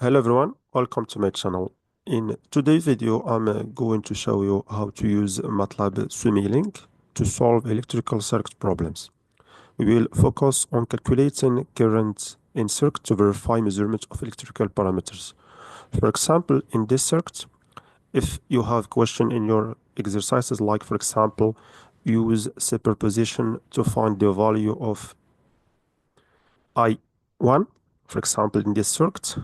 Hello everyone, welcome to my channel. In today's video, I'm going to show you how to use MATLAB Simulink to solve electrical circuit problems. We will focus on calculating current in circuit to verify measurement of electrical parameters. For example, in this circuit, if you have question in your exercises, like for example, use superposition to find the value of I1, for example, in this circuit,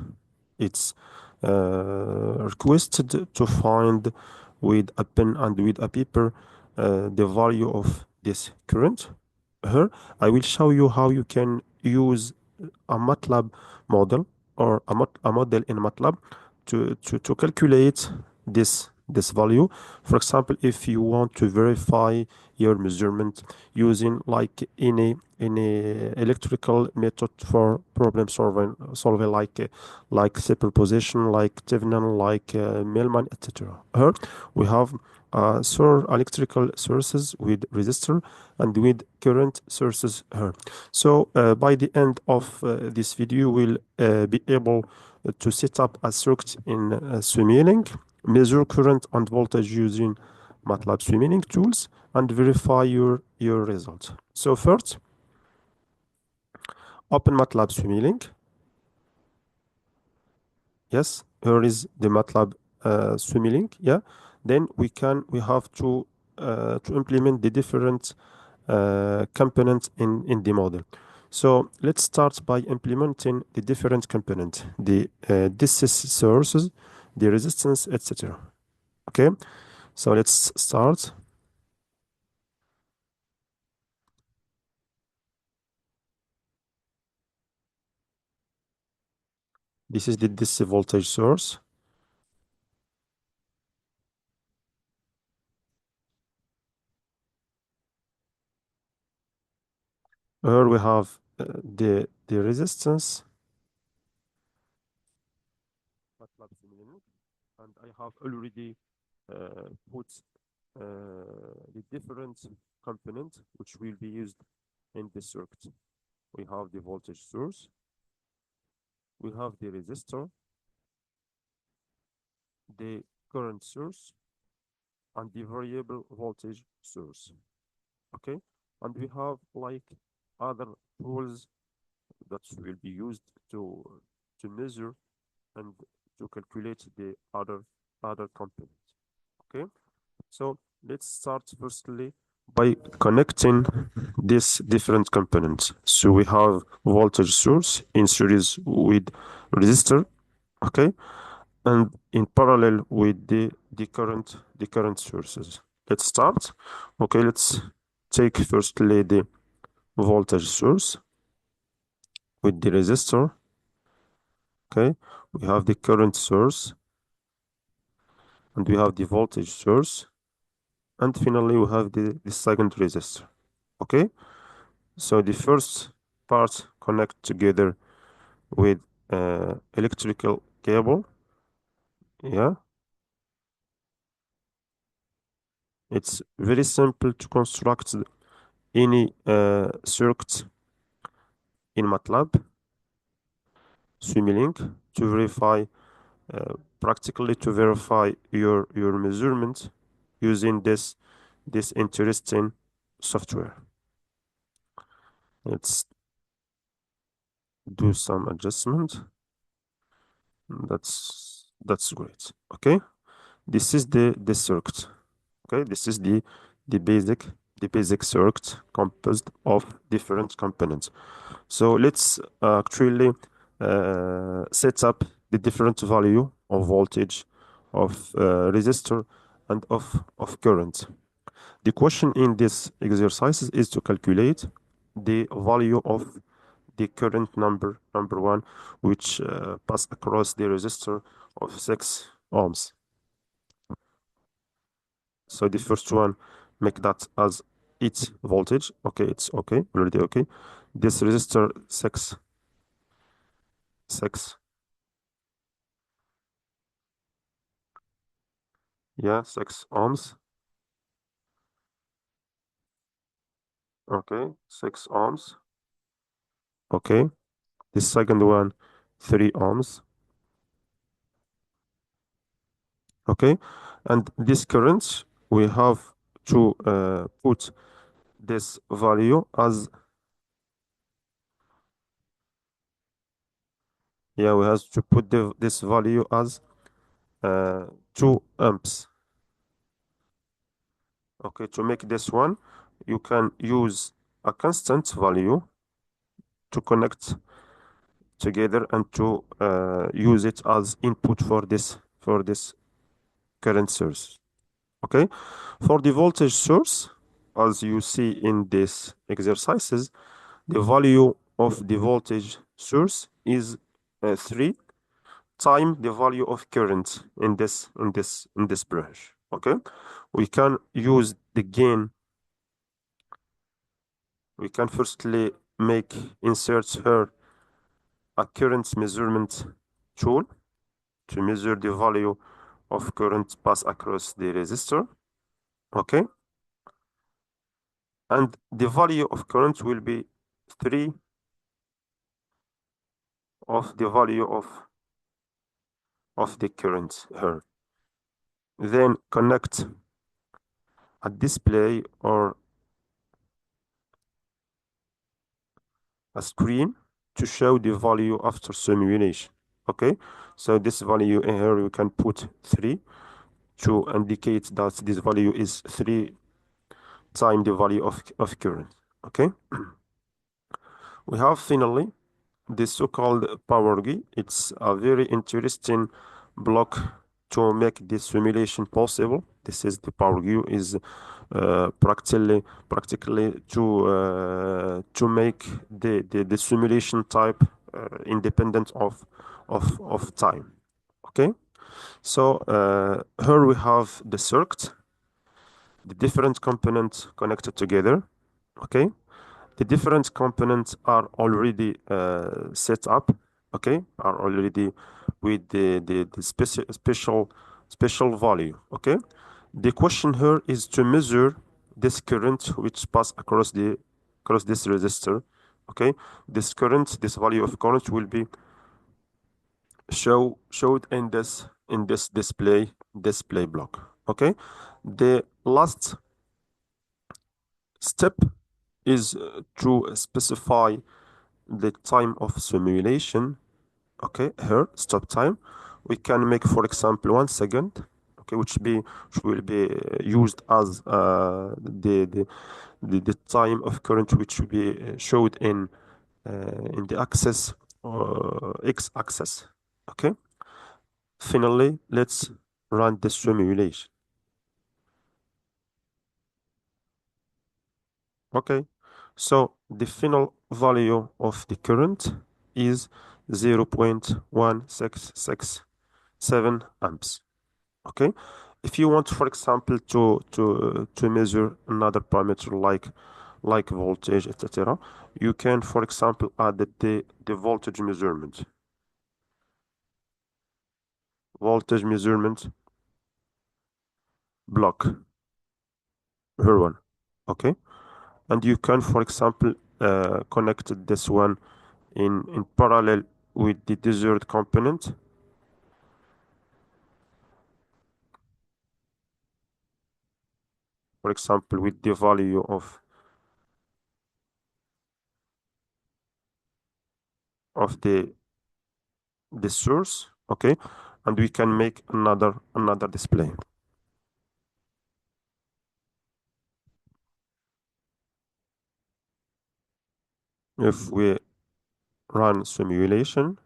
it's requested to find with a pen and with a paper the value of this current. Here, I will show you how you can use a MATLAB model or a model in MATLAB to calculate this value. For example, if you want to verify your measurement using like any electrical method for problem solving like superposition, like Thévenin, like Millman, etc. Here we have electrical sources with resistor and with current sources here. So by the end of this video, we'll be able to set up a circuit in Simulink, measure current and voltage using MATLAB Simulink tools, and verify your result. So first, open MATLAB Simulink. Yes, here is the MATLAB Simulink. Yeah, then we have to implement the different components in the model. So let's start by implementing the different components, the DC sources, the resistance, etc. Okay, so let's start. This is the DC voltage source. Here we have the resistance, MATLAB Simulink, and I have already put the different components which will be used in the circuit. We have the voltage source, we have the resistor, the current source, and the variable voltage source. Okay, and we have like other tools that will be used to measure and to calculate the other components. Okay, so let's start firstly by connecting these different components. So we have voltage source in series with resistor, okay, and in parallel with the current sources. Let's start. Okay, let's take firstly the voltage source with the resistor. Okay, we have the current source and we have the voltage source, and finally we have the second resistor. Okay, so the first part connect together with electrical cable. Yeah, it's very simple to construct any circuit in MATLAB Simulink to verify practically to verify your measurement using this interesting software. Let's do some adjustment. That's great. Okay, this is the circuit. Okay, this is the basic the basic circuit composed of different components. So let's actually set up the different value of voltage, of resistor, and of current. The question in this exercise is to calculate the value of the current number one, which pass across the resistor of 6 ohms. So the first one, make that as its voltage. Okay, it's okay, already okay. This resistor 6, yeah, 6 ohms. Okay, 6 ohms. Okay, the second one, 3 ohms. Okay, and this current we have to put this value as, yeah, we have to put this value as 2 amps. Okay, to make this one, you can use a constant value to connect together and to use it as input for this current source. Okay, for the voltage source, as you see in these exercises, the value of the voltage source is 3 times the value of current in this branch. Okay, we can use the gain. We can firstly make insert here a current measurement tool to measure the value of current pass across the resistor. Okay, and the value of current will be 3 of the value of the current here. Then connect a display or a screen to show the value after simulation. Okay, so this value in here we can put 3 to indicate that this value is 3 times the value of current. Okay, we have finally the so-called power key. It's a very interesting block to make this simulation possible. This is the power key is practically to make the simulation type independent of time. Okay, so here we have the circuit, the different components connected together. Okay, the different components are already set up. Okay, are already with the special value. Okay, the question here is to measure this current which pass across this resistor. Okay, this current, this value of current will be showed in this display block. Okay, the last step is to specify the time of simulation. Okay, here stop time we can make, for example, 1 second. Okay, which will be used as the time of current which will be showed in the axis x-axis. Okay, finally let's run the simulation. Okay, so the final value of the current is 0.1667 amps. Okay, if you want, for example, to measure another parameter like voltage, etc., you can, for example, add the voltage measurement block, here one. Okay, and you can, for example, connect this one in parallel with the desired component. For example, with the value of the source. Okay, and we can make another display. If we run simulation,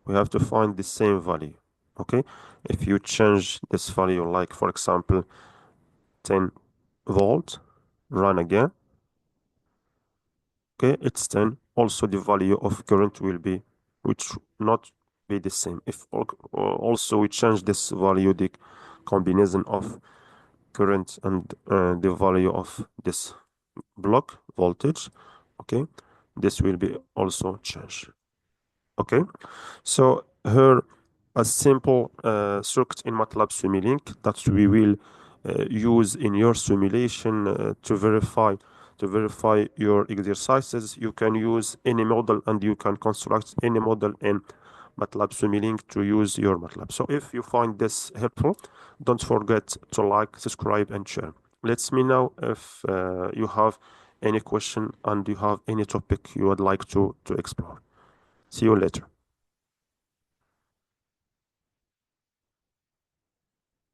we have to find the same value. Okay, if you change this value, like for example 10 volt, run again. Okay, it's 10. Also the value of current will be, which not be the same. If also we change this value, the combination of current and the value of this block voltage, okay, this will be also changed. Okay, so here a simple circuit in MATLAB Simulink that we will use in your simulation to verify your exercises. You can use any model and you can construct any model in MATLAB Simulink to use your MATLAB. So if you find this helpful, don't forget to like, subscribe, and share. Let me know if you have any question and you have any topic you would like to explore. See you later.